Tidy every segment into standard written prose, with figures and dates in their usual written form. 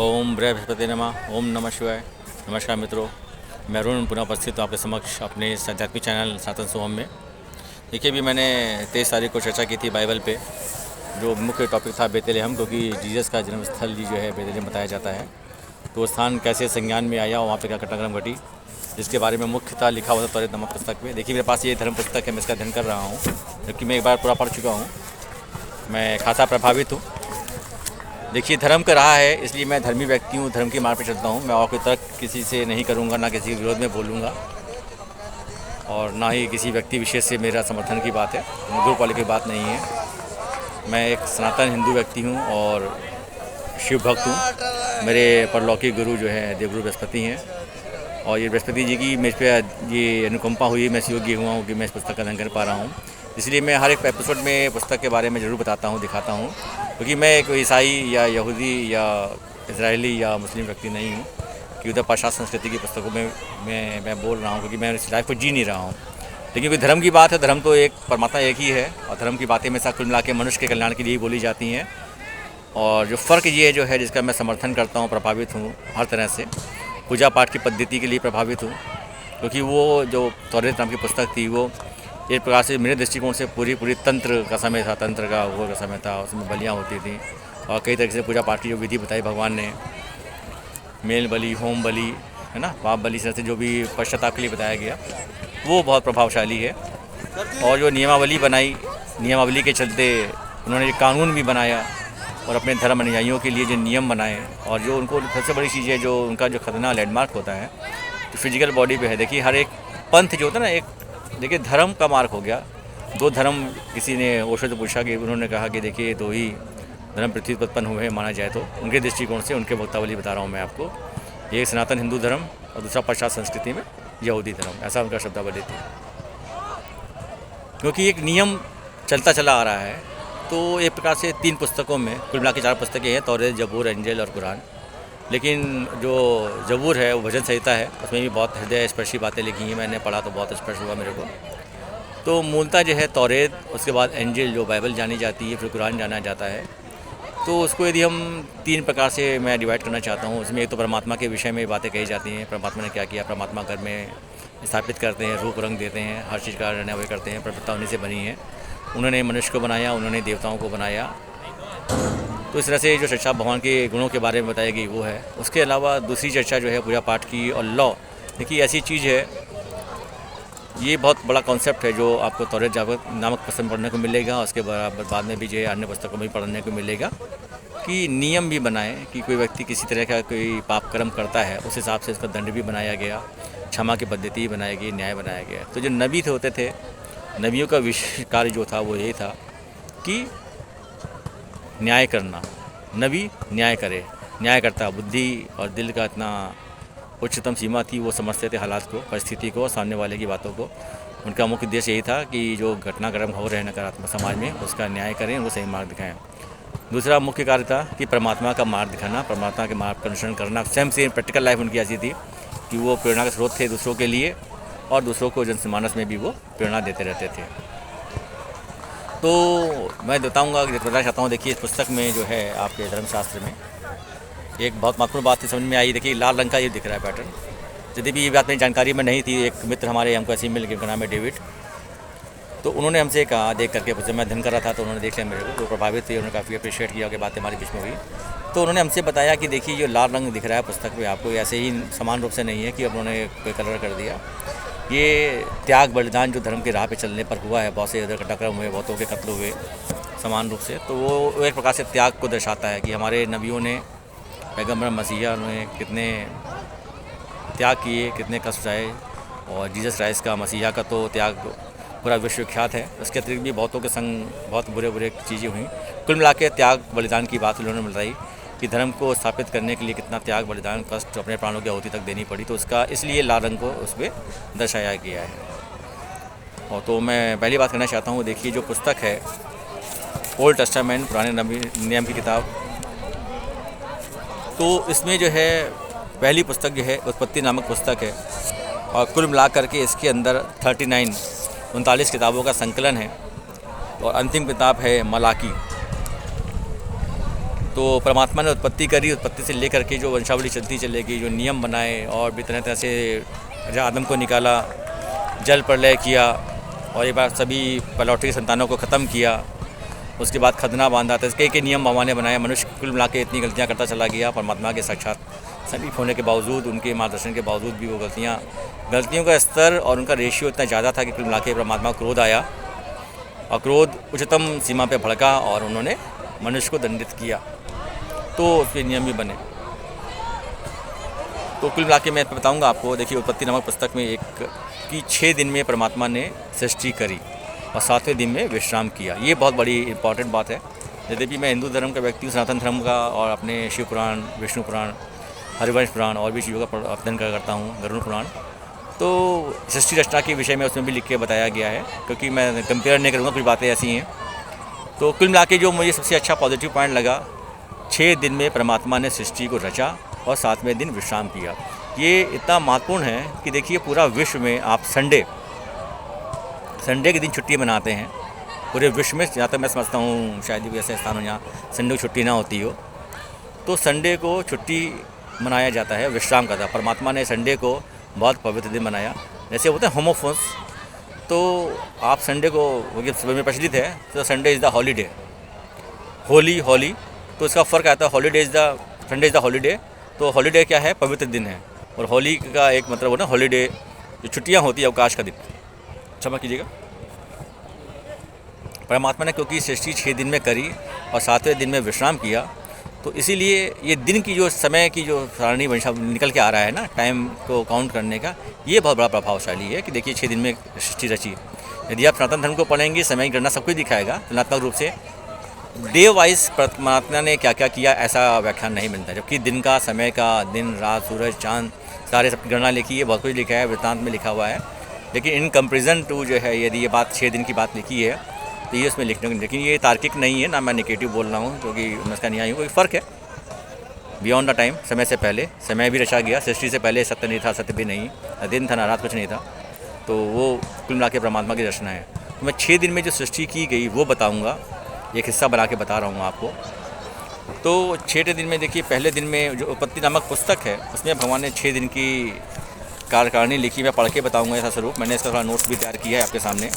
ओम बृहस्पति नमः। ओम नमः शिवाय। नमस्कार मित्रों, मैं अरुण पुनः उपस्थित हूँ आपके समक्ष अपने इस आध्यात्मिक चैनल सनातन सोहम में। देखिए, अभी मैंने 23 तारीख को चर्चा की थी बाइबल पे, जो मुख्य टॉपिक था बेतलेहम, क्योंकि जीसस का जन्म स्थल जो है बेतलेहम बताया जाता है। तो स्थान कैसे संज्ञान में आया, वहाँ पे क्या घटनाक्रम घटी, जिसके बारे में मुख्यतः लिखा हुआ था तौरेत नामक पुस्तक में। देखिए, मेरे पास ये धर्म पुस्तक है, मैं इसका अध्ययन कर रहा हूँ, जबकि मैं एक बार पूरा पढ़ चुका हूँ। मैं खासा प्रभावित हूँ। देखिए, धर्म का रहा है, इसलिए मैं धर्मी व्यक्ति हूँ, धर्म के मार्ग पर चलता हूँ। मैं और कोई तर्क किसी से नहीं करूँगा, ना किसी के विरोध में बोलूँगा, और ना ही किसी व्यक्ति विशेष से मेरा समर्थन की बात है, ग्रुप वाले की बात नहीं है। मैं एक सनातन हिंदू व्यक्ति हूँ और शिव भक्त हूँ। मेरे परलौकिक गुरु जो है देवगुरु बृहस्पति हैं, और ये बृहस्पति जी की मेरे पे ये अनुकंपा हुई, मैं इस योग्य हुआ हूँ कि मैं इस पुस्तक का अध्ययन कर पा रहा हूँ। इसलिए मैं हर एक एपिसोड में पुस्तक के बारे में ज़रूर बताता हूँ, दिखाता हूँ, क्योंकि मैं एक ईसाई या यहूदी या इजरायली या मुस्लिम व्यक्ति नहीं हूँ कि उधर पाश्चात्य संस्कृति की पुस्तकों में मैं बोल रहा हूँ, क्योंकि मैं इस लाइफ को जी नहीं रहा हूँ। लेकिन कोई धर्म की बात है, धर्म तो एक परमात्मा एक ही है, और धर्म की बातें हमेशा कुल मिला के मनुष्य के कल्याण के लिए बोली जाती हैं। और जो फ़र्क ये जो है, जिसका मैं समर्थन करता हूँ, प्रभावित हूँ हर तरह से, पूजा पाठ की पद्धति के लिए प्रभावित हूँ, क्योंकि वो जो तौरेत नाम की पुस्तक थी, वो एक प्रकार से मेरे दृष्टिकोण से पूरी तंत्र का समय था, तंत्र का वो का समय था। उसमें बलियाँ होती थी, और कई तरीके से पूजा पाठ की जो विधि बताई भगवान ने, मेल बलि, होम बलि, है ना, पाप बलि से जो भी पश्चाताप के लिए बताया गया, वो बहुत प्रभावशाली है। और जो नियमावली बनाई, नियमावली के चलते उन्होंने एक कानून भी बनाया, और अपने धर्म अनुयायियों के लिए जो नियम बनाए, और जो उनको सबसे बड़ी चीज़ है, जो उनका जो खतना लैंडमार्क होता है, तो फिजिकल बॉडी पे है। देखिए, हर एक पंथ जो होता है ना, एक देखिए धर्म का मार्ग हो गया। दो धर्म, किसी ने ओशो से पूछा कि उन्होंने कहा कि देखिए, दो ही धर्म पृथ्वी पर उत्पन्न हुए माना जाए तो, उनके दृष्टिकोण से, उनके वक्तावली बता रहा हूँ मैं आपको। एक सनातन हिंदू धर्म और दूसरा पाश्चात्य संस्कृति में यहूदी धर्म, ऐसा उनका शब्दावली थी। क्योंकि एक नियम चलता चला आ रहा है, तो एक प्रकार से 3 पुस्तकों में, कुल मिला के 4 पुस्तकें हैं, तौरेत, जबूर, इंजील और कुरान। लेकिन जो जबूर है वो भजन संहिता है, उसमें भी बहुत हृदय स्पर्शी बातें लिखी हैं, मैंने पढ़ा तो बहुत स्पर्श हुआ मेरे को। तो मूलतः जो है तौरेत, उसके बाद इंजील जो बाइबल जानी जाती है, फिर कुरान जाना जाता है। तो उसको यदि हम 3 प्रकार से मैं डिवाइड करना चाहता हूँ। उसमें एक तो परमात्मा के विषय में बातें कही जाती हैं, परमात्मा ने क्या किया, परमात्मा घर में स्थापित करते हैं, रूप रंग देते हैं, हर चीज़ का निर्णय करते हैं, प्रभुता उन्हीं से बनी है। उन्होंने मनुष्य को बनाया, उन्होंने देवताओं को बनाया। तो इस तरह से जो चर्चा भगवान के गुणों के बारे में बताई गई वो है। उसके अलावा दूसरी चर्चा जो है पूजा पाठ की और लॉ। देखिए, ऐसी चीज़ है, ये बहुत बड़ा कॉन्सेप्ट है जो आपको तौरेत नामक पुस्तक में पढ़ने को मिलेगा। उसके बराबर बाद में भी जो है अन्य पुस्तकों में भी पढ़ने को मिलेगा कि नियम भी बनाए कि कोई व्यक्ति किसी तरह का कोई पाप कर्म करता है, उस हिसाब से उसका दंड भी बनाया गया, क्षमा की पद्धति बनाई गई, न्याय बनाया गया। तो जो नबी होते थे, नबियों का विशेष कार्य जो था वो यही था कि न्याय करना। नबी न्याय करे, न्याय करता। बुद्धि और दिल का इतना उच्चतम सीमा थी, वो समझते थे हालात को, परिस्थिति को, सामने वाले की बातों को। उनका मुख्य उद्देश्य यही था कि जो घटनाक्रम हो रहे हैं नकारात्मक समाज में, उसका न्याय करें, वो सही मार्ग दिखाएं। दूसरा मुख्य कार्य था कि परमात्मा का मार्ग दिखाना, परमात्मा के मार्ग का अनुसरण करना। स्वयं से प्रैक्टिकल लाइफ उनकी ऐसी थी कि वो प्रेरणा का स्रोत थे दूसरों के लिए, और दूसरों को जनमानस में भी वो प्रेरणा देते रहते थे। तो मैं बताऊंगा, बताना चाहता हूँ। देखिए, इस पुस्तक में जो है आपके धर्मशास्त्र में एक बहुत महत्वपूर्ण बात समझ में आई। देखिए, लाल रंग का ये दिख रहा है पैटर्न। यदि भी ये बात मेरी जानकारी में नहीं थी, एक मित्र हमारे हमको ऐसे ही मिल गए, उनका नाम है डेविड। तो उन्होंने हमसे कहा, देख करके, जब मैं अध्ययन कर रहा था तो उन्होंने देख लिया मेरे को, तो प्रभावित हुए, उन्होंने काफ़ी अप्रिशिएट किया कि बातें हमारे बीच में हुई। तो उन्होंने हमसे बताया कि देखिए, जो लाल रंग दिख रहा है पुस्तक में आपको, ऐसे ही समान रूप से नहीं है कि अब उन्होंने कोई कलर कर दिया। ये त्याग बलिदान जो धर्म के राह पे चलने पर हुआ है, बहुत से इधर घटनाक्रम हुए, बहुतों के कत्ल हुए समान रूप से, तो वो एक प्रकार से त्याग को दर्शाता है कि हमारे नबियों ने, पैगम्बर मसीहा ने कितने त्याग किए, कितने कष्ट सहे। और जीसस क्राइस्ट का, मसीहा का तो त्याग पूरा विश्वविख्यात है। उसके अतिरिक्त भी बहुतों के संग बहुत बुरे चीज़ें हुई। कुल मिला के त्याग बलिदान की बात उन्होंने बताई कि धर्म को स्थापित करने के लिए कितना त्याग बलिदान, कष्ट, अपने प्राणों की आहुति तक देनी पड़ी। तो उसका इसलिए लाल रंग को उस पर दर्शाया गया है। और तो मैं पहली बात करना चाहता हूँ, देखिए जो पुस्तक है ओल्ड टेस्टामेंट, पुराने नियम की किताब, तो इसमें जो है पहली पुस्तक जो है उत्पत्ति नामक पुस्तक है, और कुल मिला करके इसके अंदर 39 किताबों का संकलन है, और अंतिम किताब है मलाकी। तो तो परमात्मा ने उत्पत्ति करी, उत्पत्ति से लेकर के जो वंशावली चलती चलेगी, जो नियम बनाए और भी तरह तरह से जहाँ आदम को निकाला, जल प्रलय किया और एक बार सभी पलौठी के संतानों को ख़त्म किया, उसके बाद खतना बांधा, तो इसके कई नियम भगवान ने बनाए। मनुष्य कुल मिला के इतनी गलतियाँ करता चला गया, परमात्मा के साक्षात समीप होने के बावजूद, उनके मार्गदर्शन के बावजूद भी वो गलतियों का स्तर और उनका रेशियो इतना ज़्यादा था कि कुल मिला के परमात्मा को क्रोध आया और क्रोध उच्चतम सीमा पे भड़का और उन्होंने मनुष्य को दंडित किया, तो उसके नियम भी बने। तो कुल मिला के मैं बताऊँगा आपको, देखिए उत्पत्ति नामक पुस्तक में एक कि 6 दिन में परमात्मा ने सृष्टि करी और 7वें दिन में विश्राम किया। ये बहुत बड़ी इंपॉर्टेंट बात है। यद्यपि मैं हिंदू धर्म का व्यक्ति हूँ, सनातन धर्म का, और अपने शिव पुराण, विष्णु पुराण, हरिवंश पुराण और भी चीज़ों का अध्ययन करता हूँ, गरुड़ पुराण, तो सृष्टि रचना के विषय में उसमें भी लिख के बताया गया है, क्योंकि मैं कंपेयर नहीं करूँगा, कुछ बातें ऐसी हैं। तो कुल मिला के जो मुझे सबसे अच्छा पॉजिटिव पॉइंट लगा, 6 दिन में परमात्मा ने सृष्टि को रचा और 7वें दिन विश्राम किया। ये इतना महत्वपूर्ण है कि देखिए पूरा विश्व में आप संडे के दिन छुट्टी मनाते हैं पूरे विश्व में, जहाँ तक मैं समझता हूँ शायद भी ऐसे स्थान हो जहाँ संडे को छुट्टी ना होती हो, तो संडे को छुट्टी मनाया जाता है, विश्राम का था। परमात्मा ने संडे को बहुत पवित्र दिन बनाया। जैसे होता है होमोफोन्स, तो आप संडे को समय में प्रचलित है, तो Sunday is the holiday, Holi, तो इसका फ़र्क आता है, holiday is the Sunday is the holiday, तो हॉलीडे क्या है, पवित्र दिन है, और होली का एक मतलब होता है हॉलीडे, जो छुट्टियाँ होती है, अवकाश का दिन। क्षमा कीजिएगा। परमात्मा ने क्योंकि सृष्टि 6 दिन में करी और 7वें दिन में विश्राम किया, तो इसीलिए ये दिन की जो समय की जो सारणी वंशा निकल के आ रहा है ना, टाइम को काउंट करने का, ये बहुत बड़ा प्रभावशाली है कि देखिए 6 दिन में सृष्टि रची। यदि आप सनातन धर्म को पढ़ेंगे, समय की गणना सब कुछ दिखाएगा तुलनात्मक रूप से, डे वाइज परमात्मा ने क्या क्या किया ऐसा व्याख्यान नहीं मिलता, जबकि दिन का, समय का, दिन रात, सूरज चांद, सारे सबकी गणना लिखी है, बहुत कुछ लिखा है, वृत्तांत में लिखा हुआ है। लेकिन इन कंपेरिजन टू जो है, यदि ये बात 6 दिन की बात लिखी है तो ये उसमें लिखने को, लेकिन ये तार्किक नहीं है ना, मैं नेगेटिव बोल रहा हूँ, क्योंकि मैं इसका नहीं आई हूँ, कोई फ़र्क है। बियॉन्ड द टाइम, समय से पहले, समय भी रचा गया, सृष्टि से पहले सत्य नहीं था, सत्य भी नहीं, ना दिन था ना रात, कुछ नहीं था, तो वो कुल मिला के परमात्मा की रचना है। तो मैं 6 दिन में जो सृष्टि की गई वो बताऊँगा, एक हिस्सा बना के बता रहा हूँ आपको। तो 6 दिन में देखिए, पहले दिन में जो उत्पत्ति नामक पुस्तक है, उसमें भगवान ने 6 दिन की कार्यकारिणी लिखी, मैं पढ़ के बताऊँगा ऐसा स्वरूप। मैंने इसका थोड़ा नोट्स भी तैयार किया है आपके सामने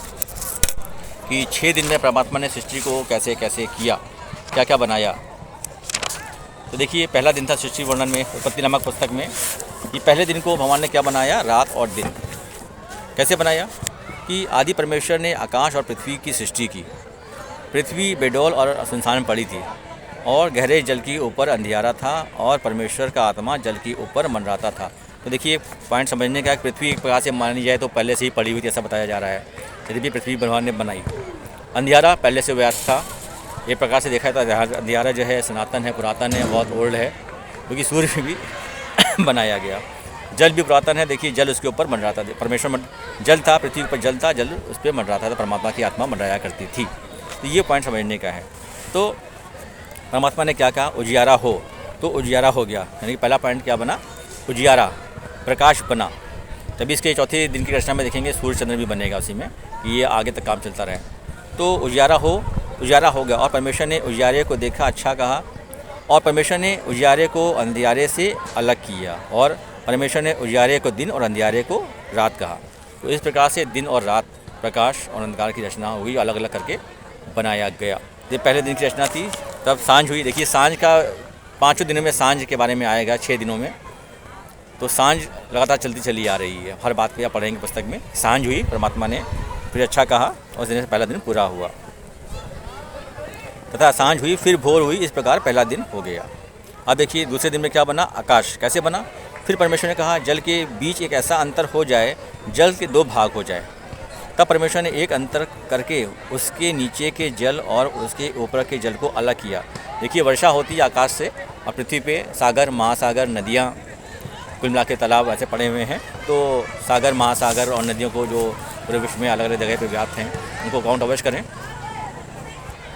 कि 6 दिन में परमात्मा ने सृष्टि को कैसे कैसे किया, क्या क्या बनाया। तो देखिए, पहला दिन था सृष्टि वर्णन में उत्पत्ति नामक पुस्तक में, कि पहले दिन को भगवान ने क्या बनाया, रात और दिन। कैसे बनाया कि आदि परमेश्वर ने आकाश और पृथ्वी की सृष्टि की। पृथ्वी बेडौल और सुनसान में पड़ी थी और गहरे जल के ऊपर अंधियारा था और परमेश्वर का आत्मा जल के ऊपर मंडराता था। तो देखिए, पॉइंट समझने का, पृथ्वी एक प्रकार से मानी जाए तो पहले से ही पड़ी हुई थी, ऐसा बताया जा रहा है, यदि भी पृथ्वी भगवान ने बनाई। अंधियारा पहले से व्याप्त था, एक प्रकार से देखा था अंधियारा जो है सनातन है, पुरातन है, बहुत ओल्ड है, क्योंकि सूर्य भी बनाया गया। जल भी पुरातन है, देखिए जल उसके ऊपर मंडराता था, परमेश्वर जल था, पृथ्वी पर जल था, जल उस पर मंडराता था, परमात्मा की आत्मा मंडराया करती थी। तो ये पॉइंट समझने का है। तो परमात्मा ने क्या कहा, उजियारा हो, तो उजियारा हो गया, यानी कि पहला पॉइंट क्या बना, उजियारा, प्रकाश बना। तभी इसके चौथे दिन की रचना में देखेंगे सूर्य चंद्र भी बनेगा उसी में, ये आगे तक काम चलता रहे। तो उजियारा हो गया, और परमेश्वर ने उजियारे को देखा, अच्छा कहा, और परमेश्वर ने उजियारे को अंधियारे से अलग किया, और परमेश्वर ने उजियारे को दिन और अंधियारे को रात कहा। तो इस प्रकार से दिन और रात, प्रकाश और अंधकार की रचना हुई, अलग अलग करके बनाया गया। ये पहले दिन की रचना थी। तब सांझ हुई। देखिए, सांझ का 5 दिनों में सांझ के बारे में आएगा, 6 दिनों में। तो सांझ लगातार चलती चली आ रही है, हर बात पे आप पढ़ेंगे पुस्तक में। सांझ हुई, परमात्मा ने फिर अच्छा कहा, और उस दिन से पहला दिन पूरा हुआ। तथा सांझ हुई, फिर भोर हुई, इस प्रकार पहला दिन हो गया। अब देखिए, दूसरे दिन में क्या बना, आकाश। कैसे बना, फिर परमेश्वर ने कहा, जल के बीच एक ऐसा अंतर हो जाए, जल के 2 भाग हो जाए। तब परमेश्वर ने एक अंतर करके उसके नीचे के जल और उसके ऊपर के जल को अलग किया। देखिए, वर्षा होती है आकाश से, और पृथ्वी पे सागर, महासागर, नदियाँ, कुल मिला के तालाब ऐसे पड़े हुए हैं। तो सागर, महासागर और नदियों को जो पूरे विश्व में अलग अलग जगह पे व्याप्त हैं, उनको काउंट अवश्य करें।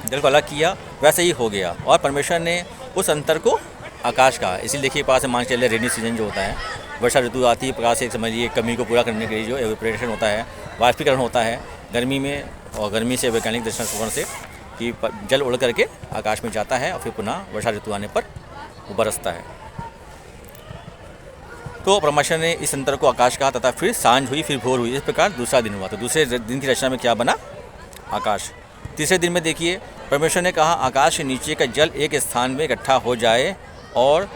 जल को अलग किया, वैसे ही हो गया। और परमेश्वर ने उस अंतर को आकाश कहा। इसीलिए देखिए, पास से मान के चलिए, रेनी सीजन जो होता है, वर्षा ऋतु आती है, प्रकार से समझिए कमी को पूरा करने के लिए जो एवेपोरेशन होता है, वाष्पीकरण होता है गर्मी में, और गर्मी से वैज्ञानिक दृष्टिकोण से कि जल उड़ करके आकाश में जाता है और फिर पुनः वर्षा ऋतु आने पर वो बरसता है। तो परमेश्वर ने इस अंतर को आकाश कहा तथा फिर सांझ हुई फिर भोर हुई, इस प्रकार दूसरा दिन हुआ। तो दूसरे दिन की रचना में क्या बना? आकाश। तीसरे दिन में देखिए परमेश्वर ने कहा आकाश के नीचे का जल एक स्थान में इकट्ठा हो जाए और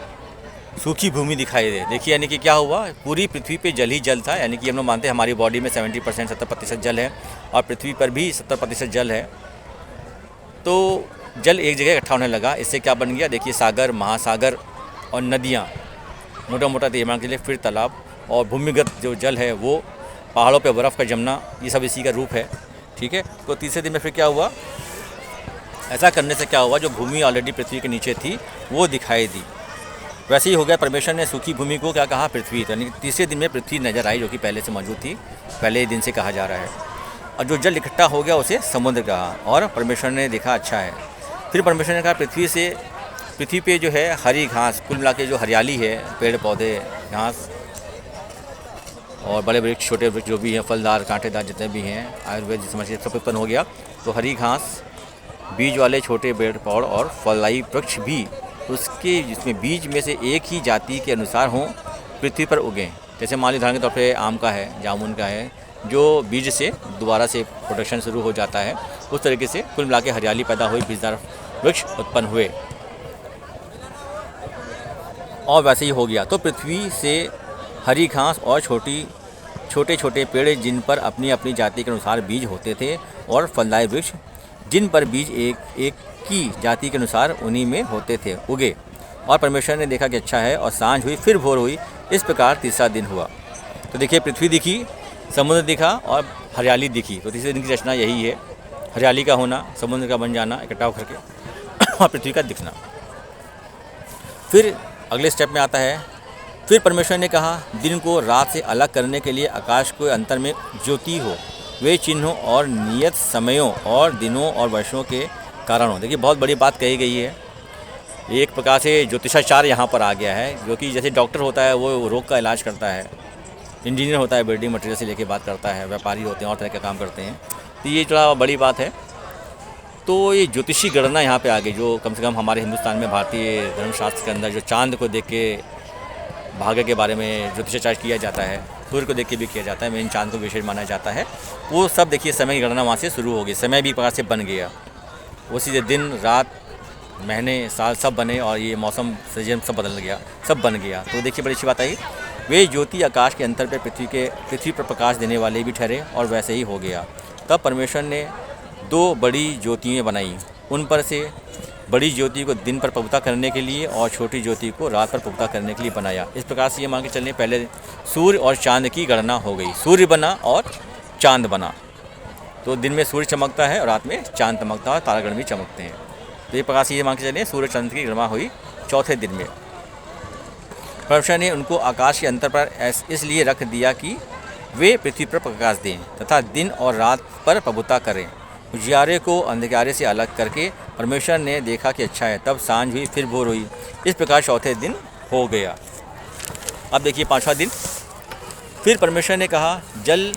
सूखी भूमि दिखाई दे। देखिए यानी कि क्या हुआ, पूरी पृथ्वी पे जल ही जल था। यानी कि हम लोग मानते हैं हमारी बॉडी में 70% 70% जल है और पृथ्वी पर भी 70% जल है। तो जल एक जगह इकट्ठा होने लगा। इससे क्या बन गया? देखिए सागर, महासागर और नदियाँ, मोटा मोटा दिमाग के लिए, फिर तालाब और भूमिगत जो जल है वो पहाड़ों पे बर्फ़ का जमना, ये सब इसी का रूप है। ठीक है। तो तीसरे दिन में फिर क्या हुआ? ऐसा करने से क्या हुआ, जो भूमि ऑलरेडी पृथ्वी के नीचे थी वो दिखाई दी। वैसे ही हो गया। परमेश्वर ने सूखी भूमि को क्या कहा? पृथ्वी। यानी कि तीसरे दिन में पृथ्वी नजर आई, जो कि पहले से मौजूद थी, पहले ही दिन से कहा जा रहा है। और जो जल इकट्ठा हो गया उसे समुद्र कहा और परमेश्वर ने देखा अच्छा है। फिर परमेश्वर ने कहा पृथ्वी पे जो है हरी घास, कुल मिला के जो हरियाली है, पेड़ पौधे, घास और बड़े वृक्ष, छोटे वृक्ष जो भी हैं, फलदार कांटेदार जितने भी हैं, आयुर्वेद समझ के सब उत्पन्न हो गया। तो हरी घास, बीज वाले छोटे पेड़ पौध और फलदायी वृक्ष भी उसके जिसमें बीज में से एक ही जाति के अनुसार हों, पृथ्वी पर उगें। जैसे मान लीजिए उदाहरण के तौर पे आम का है, जामुन का है, जो बीज से दोबारा से प्रोडक्शन शुरू हो जाता है, उस तरीके से कुल मिला के हरियाली पैदा हुई, बीजदार वृक्ष उत्पन्न हुए और वैसे ही हो गया। तो पृथ्वी से हरी घास और छोटे छोटे पेड़ जिन पर अपनी अपनी जाति के अनुसार बीज होते थे और फलदायी वृक्ष जिन पर बीज एक एक की जाति के अनुसार उन्हीं में होते थे, उगे। और परमेश्वर ने देखा कि अच्छा है और सांझ हुई फिर भोर हुई, इस प्रकार तीसरा दिन हुआ। तो देखिए पृथ्वी दिखी, समुद्र दिखा और हरियाली दिखी। तो तीसरे दिन की रचना यही है, हरियाली का होना, समुद्र का बन जाना इकट्ठा होकर के और पृथ्वी का दिखना। फिर अगले स्टेप में आता है, फिर परमेश्वर ने कहा दिन को रात से अलग करने के लिए आकाश के अंतर में ज्योति हो, वे चिन्हों और नियत समयों और दिनों और वर्षों के कारण हो। देखिए बहुत बड़ी बात कही गई है। एक प्रकार से ज्योतिषाचार्य यहाँ पर आ गया है, जो कि जैसे डॉक्टर होता है वो रोग का इलाज करता है, इंजीनियर होता है बिल्डिंग मटेरियल से लेके बात करता है, व्यापारी होते हैं और तरह का काम करते हैं। तो ये थोड़ा बड़ी बात है। तो ये ज्योतिषी गणना यहाँ पे आ गई, जो कम से कम हमारे हिंदुस्तान में भारतीय धर्मशास्त्र के अंदर जो चांद को देख के भाग्य के बारे में ज्योतिषाचार्य किया जाता है, सूर्य को देख के भी किया जाता है, मेन चांद को विशेष माना जाता है। वो सब देखिए समय की गणना वहाँ से शुरू हो गई, समय भी एक प्रकार से बन गया। उसी दिन रात, महीने, साल सब बने और ये मौसम सीजन सब बदल गया, सब बन गया। तो देखिए बड़ी अच्छी बात आई, वे ज्योति आकाश के अंतर पे पृथ्वी पर प्रकाश देने वाले भी ठहरे और वैसे ही हो गया। तब परमेश्वर ने दो बड़ी ज्योतियाँ बनाई, उन पर से बड़ी ज्योति को दिन पर प्रभुता करने के लिए और छोटी ज्योति को रात पर प्रभुता करने के लिए बनाया। इस प्रकार से ये मान के चलने पहले सूर्य और चांद की गणना हो गई। सूर्य बना और चांद बना, तो दिन में सूर्य चमकता है और रात में चांद चमकता है, तारागण भी चमकते हैं। तो ये प्रकार से ये मान के चलिए सूर्य चंद्र की गणना हुई चौथे दिन में। परमेश्वर ने उनको आकाश के अंतर पर इसलिए रख दिया कि वे पृथ्वी पर प्रकाश दें तथा दिन और रात पर प्रभुता करें। उजियारे को अंधकारे से अलग करके परमेश्वर ने देखा कि अच्छा है। तब सांझ हुई फिर भोर हुई, इस प्रकार चौथे दिन हो गया। अब देखिए पांचवा दिन। फिर परमेश्वर ने कहा जल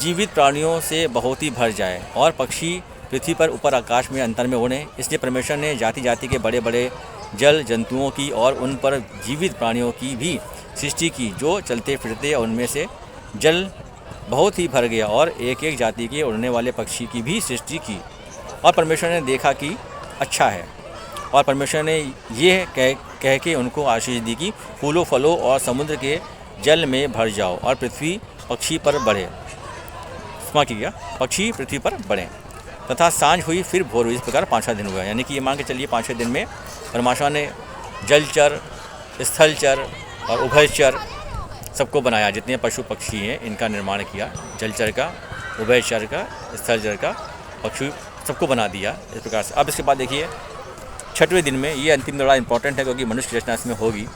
जीवित प्राणियों से बहुत ही भर जाए और पक्षी पृथ्वी पर ऊपर आकाश में अंतर में उड़ें। इसलिए परमेश्वर ने जाति जाति के बड़े बड़े जल जंतुओं की और उन पर जीवित प्राणियों की भी सृष्टि की, जो चलते फिरते और उनमें से जल बहुत ही भर गया, और एक एक जाति के उड़ने वाले पक्षी की भी सृष्टि की। और परमेश्वर ने देखा कि अच्छा है। और परमेश्वर ने यह कह के उनको आशीष दी कि फूलों फलों और समुद्र के जल में भर जाओ और पृथ्वी पक्षी पर बढ़े। स्मा किया, पक्षी पृथ्वी पर बढ़े। तथा सांझ हुई फिर भोर हुई, इस प्रकार पांचवा दिन हुआ। यानी कि ये मान के चलिए पांचवें दिन में परमात्मा ने जलचर, स्थलचर और उभयचर सबको बनाया। जितने पशु पक्षी हैं इनका निर्माण किया, जलचर का, उभयचर का, स्थलचर का, पक्षी सबको बना दिया इस प्रकार से। अब इसके बाद देखिए छठवें दिन में, ये अंतिम बड़ा इंपॉर्टेंट है क्योंकि मनुष्य की रचना इसमें होगी।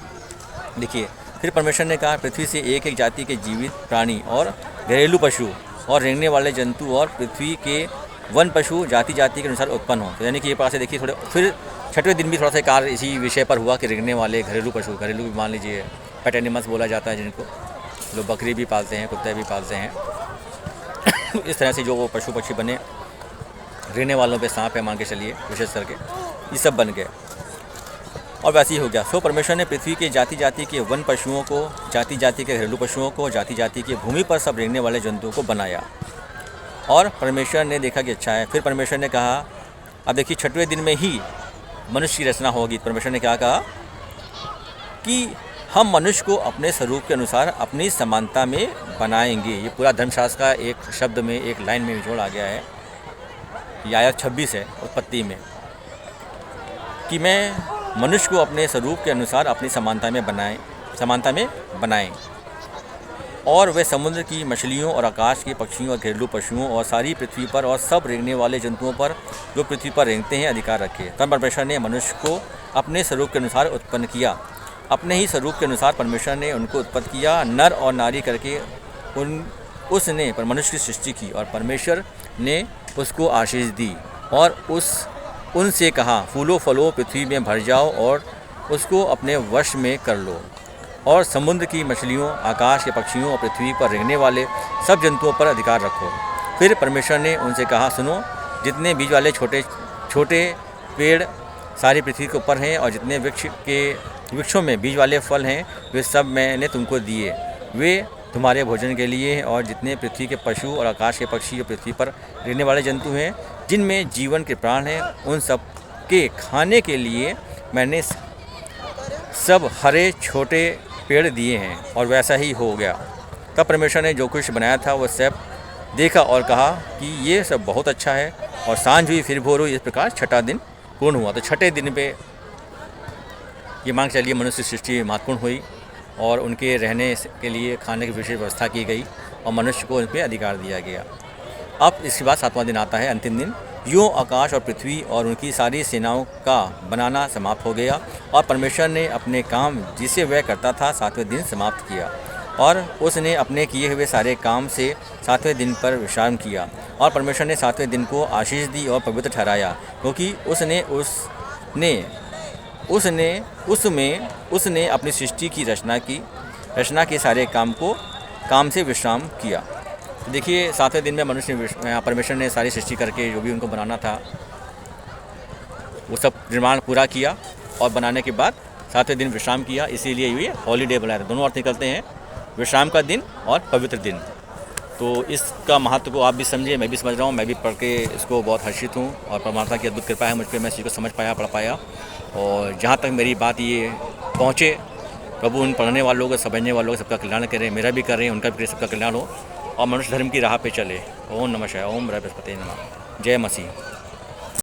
देखिए फिर परमेश्वर ने कहा पृथ्वी से एक एक जाति के जीवित प्राणी और घरेलू पशु और रेंगने वाले जंतु और पृथ्वी के वन पशु जाति जाति के अनुसार उत्पन्न हो। तो यानी कि ये पास देखिए थोड़े फिर छठवें दिन भी थोड़ा सा कार्य इसी विषय पर हुआ कि रेंगने वाले घरेलू पशु, घरेलू भी मान लीजिए पेट एनिमल्स बोला जाता है जिनको, लोग बकरी भी पालते हैं, कुत्ते भी पालते हैं। इस तरह से जो वो पशु पक्षी बने, रहने वालों पे सांप है मान के चलिए विशेष करके, ये सब बन गए और वैसे ही हो गया। सो परमेश्वर ने पृथ्वी के जाति जाति के वन पशुओं को, जाति जाति के घरेलू पशुओं को, जाति जाति के भूमि पर सब रेंगने वाले जंतुओं को बनाया और परमेश्वर ने देखा कि अच्छा है। फिर परमेश्वर ने कहा, अब देखिए 6वें दिन में ही मनुष्य की रचना होगी। परमेश्वर ने क्या कहा कि हम मनुष्य को अपने स्वरूप के अनुसार अपनी समानता में बनाएंगे। ये पूरा धर्मशास्त्र का एक शब्द में, एक लाइन में जोड़ आ गया है। ये आयत 26 है उत्पत्ति में कि मैं मनुष्य को अपने स्वरूप के अनुसार अपनी समानता में बनाएं और वे समुद्र की मछलियों और आकाश के पक्षियों और घरेलू पशुओं और सारी पृथ्वी पर और सब रेंगने वाले जंतुओं पर जो पृथ्वी पर रेंगते हैं अधिकार रखे। तब परमेश्वर ने मनुष्य को अपने स्वरूप के अनुसार उत्पन्न किया। अपने ही स्वरूप के अनुसार परमेश्वर ने उनको उत्पन्न किया, नर और नारी करके उसने मनुष्य की सृष्टि की और परमेश्वर ने उसको आशीष दी और उनसे कहा, फूलो फलो पृथ्वी में भर जाओ और उसको अपने वश में कर लो और समुद्र की मछलियों, आकाश के पक्षियों और पृथ्वी पर रेंगने वाले सब जंतुओं पर अधिकार रखो। फिर परमेश्वर ने उनसे कहा, सुनो, जितने बीज वाले छोटे छोटे पेड़ सारी पृथ्वी के ऊपर हैं और जितने वृक्षों में बीज वाले फल हैं वे सब मैंने तुमको दिए, वे तुम्हारे भोजन के लिए हैं। और जितने पृथ्वी के पशु और आकाश के पक्षी और पृथ्वी पर रहने वाले जंतु हैं जिनमें जीवन के प्राण हैं, उन सब के खाने के लिए मैंने सब हरे छोटे पेड़ दिए हैं। और वैसा ही हो गया। तब परमेश्वर ने जो कुछ बनाया था वह सब देखा और कहा कि ये सब बहुत अच्छा है। और सांझ हुई फिर भोर हुई, इस प्रकार 6वां दिन पूर्ण हुआ। तो 6ठे दिन पे ये मान के चलिए मनुष्य सृष्टि महत्वपूर्ण हुई और उनके रहने के लिए खाने की विशेष व्यवस्था की गई और मनुष्य को उन पर अधिकार दिया गया। अब इसके बाद 7वां दिन आता है, अंतिम दिन। यूँ आकाश और पृथ्वी और उनकी सारी सेनाओं का बनाना समाप्त हो गया और परमेश्वर ने अपने काम जिसे वह करता था 7वें दिन समाप्त किया और उसने अपने किए हुए सारे काम से 7वें दिन पर विश्राम किया। और परमेश्वर ने 7वें दिन को आशीष दी और पवित्र ठहराया, क्योंकि उसने अपनी सृष्टि की रचना के सारे काम से विश्राम किया। तो देखिए 7वें दिन में परमेश्वर ने सारी सृष्टि करके जो भी उनको बनाना था वो सब निर्माण पूरा किया और बनाने के बाद 7वें दिन विश्राम किया। इसीलिए ये हॉलीडे बनाया था। दोनों अर्थ निकलते हैं, विश्राम का दिन और पवित्र दिन। तो इसका महत्व को आप भी समझिए, मैं भी समझ रहा हूँ। मैं भी पढ़ के इसको बहुत हर्षित हूँ और परमात्मा की अद्भुत कृपा है मुझ पर, मैं इसी को समझ पाया, पढ़ पाया। और जहाँ तक मेरी बात ये पहुँचे, प्रभु उन पढ़ने वालों को, समझने वालों को सबका कल्याण करें, मेरा भी करें, उनका भी सबका कल्याण हो और मनुष्य धर्म की राह पे चले। ओम नमः शिवाय। ओम बृहस्पति नमः। जय मसीह।